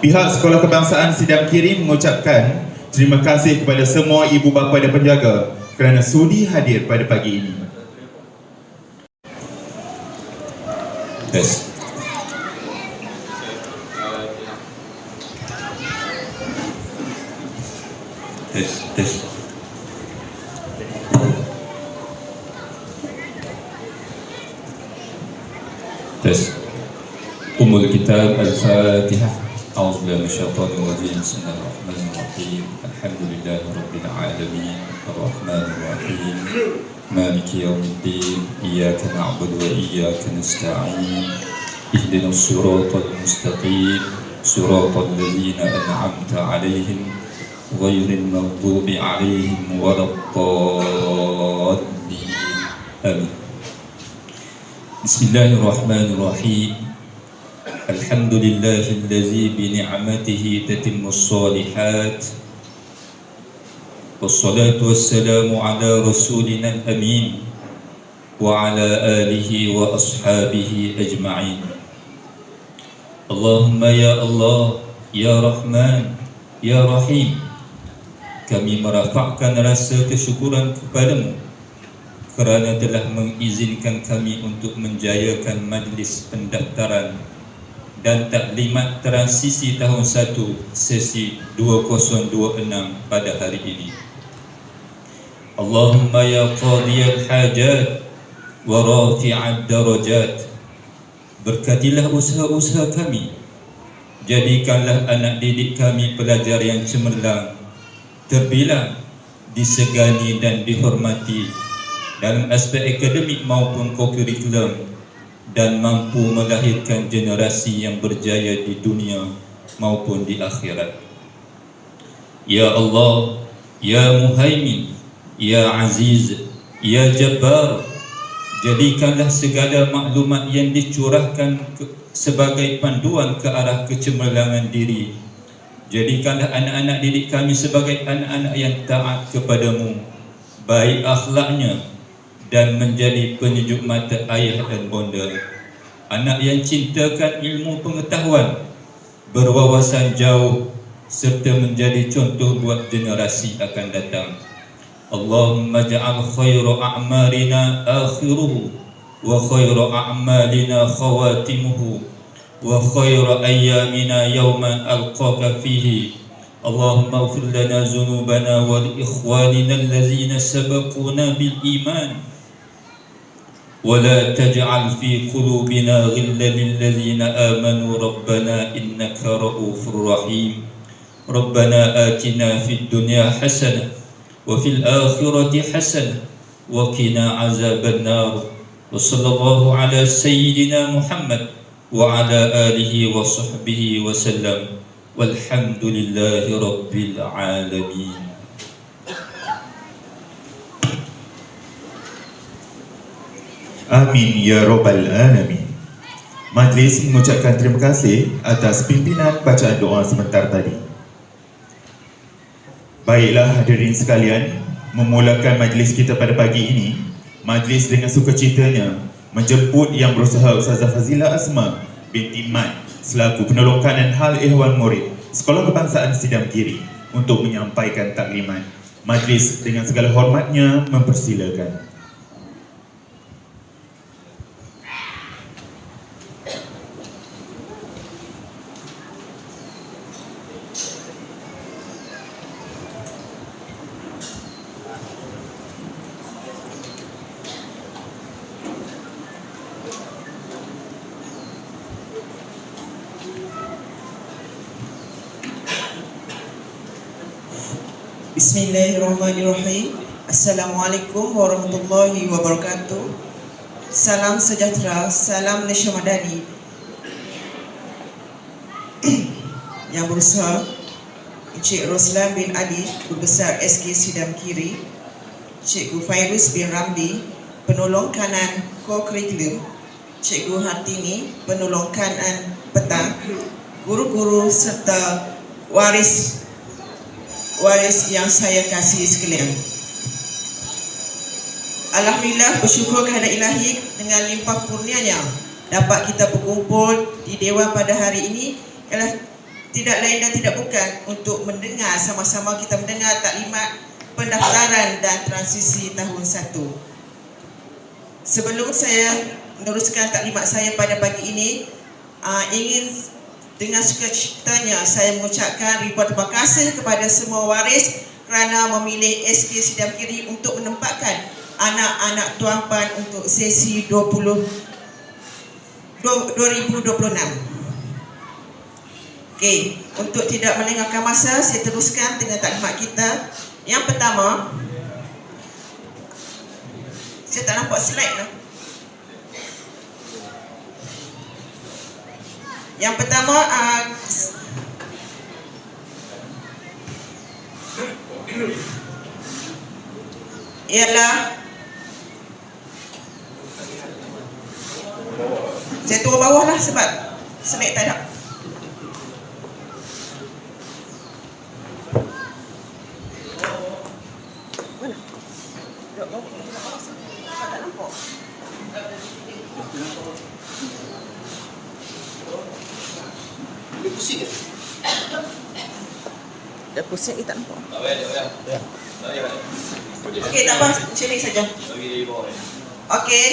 Pihak Sekolah Kebangsaan Sidam Kiri mengucapkan terima kasih kepada semua ibu bapa dan penjaga kerana sudi hadir pada pagi ini. Tes. Umul Kitab Al-Fatihah. أعوذ بالله من الشيطان الرجيم بسم الله الرحمن الرحيم الحمد لله رب العالمين الرحمن الرحيم مالك يوم الدين إياك نعبد وإياك نستعين اهدنا الصراط المستقيم صراط الذين أنعمت عليهم غير المغضوب عليهم ولا الضالين آمين. بسم الله الرحمن الرحيم الحمد لله الذي بنعمته تتم الصالحات والصلاة والسلام على رسولنا الأمين وعلى آله وأصحابه أجمعين. اللهم يا الله يا رحمن يا رحيم, kami merafakkan rasa kesyukuran kepadamu kerana telah mengizinkan kami untuk menjayakan majlis pendaftaran dan taklimat transisi tahun 1 sesi 2026 pada hari ini. Allahumma ya qadiyal hajat wa rafi'ad darajat, berkatilah usaha-usaha kami, jadikanlah anak didik kami pelajar yang cemerlang, terbilang, disegani dan dihormati dalam aspek akademik maupun kokurikulum, dan mampu melahirkan generasi yang berjaya di dunia maupun di akhirat. Ya Allah, Ya Muhaimin, Ya Aziz, Ya Jabbar, jadikanlah segala maklumat yang dicurahkan sebagai panduan ke arah kecemerlangan diri. Jadikanlah anak-anak didik kami sebagai anak-anak yang taat kepadamu, baik akhlaknya dan menjadi penyejuk mata ayah dan bonda. Anak yang cintakan ilmu pengetahuan, berwawasan jauh, serta menjadi contoh buat generasi akan datang. Allahumma ja'al khairu a'marina akhiruhu wa khairu a'malina khawatimuhu wa khairu ayyamina yawman alqaka fihi. Allahumma ighfir lana dhunubana wa li ikhwanina allazina sabaquna bil iman ولا تجعل في قلوبنا غلا للذين آمنوا ربنا إنك رؤوف رحيم. ربنا آتنا في الدنيا حسنة وفي الآخرة حسنة وقنا عذاب النار. وصلى الله على سيدنا محمد وعلى آله وصحبه وسلم والحمد لله رب العالمين. Amin ya Rabbal Alamin. Majlis mengucapkan terima kasih atas pimpinan bacaan doa sebentar tadi. Baiklah hadirin sekalian, memulakan majlis kita pada pagi ini, majlis dengan sukacitanya menjemput Yang Berusaha Ustazah Fazilah Asma binti Mat selaku penolong kanan hal ehwal murid Sekolah Kebangsaan Sidam Kiri untuk menyampaikan taklimat. Majlis dengan segala hormatnya mempersilakan. Bismillahirrahmanirrahim. Assalamualaikum warahmatullahi wabarakatuh. Salam sejahtera, salam Malaysia Madani. Yang Berusaha Encik Roslan bin Ali, Guru Besar SK Sidam Kiri, Cikgu Fairuz bin Ramli, Penolong Kanan Co-Curriculum, Cikgu Hartini, Penolong Kanan Petang, guru-guru serta waris yang saya kasih sekalian. Alhamdulillah, bersyukur kehadrat Ilahi dengan limpah kurnianya dapat kita berkumpul di Dewan pada hari ini. Ialah tidak lain dan tidak bukan untuk mendengar, sama-sama kita mendengar taklimat pendaftaran dan transisi tahun 1. Sebelum saya meneruskan taklimat saya pada pagi ini, ingin dengan sukacitanya saya mengucapkan ribuan terima kasih kepada semua waris kerana memilih SK Sidam Kiri untuk menempatkan anak-anak Tuan Pan untuk sesi 2026. Okey, untuk tidak melengahkan masa, saya teruskan dengan taklimat kita. Yang pertama, saya tak nampak slide lah. Yang pertama, ialah saya turun bawah lah sebab slide tak ada. Mana? Duduk bawah. Tak nampak. Dia pusing ke? Dah pusing, tak nampak. Tak payah, tak payah. Tak payah. Okey, tak apa, macam ni saja. Bagi dia bawah. Okey.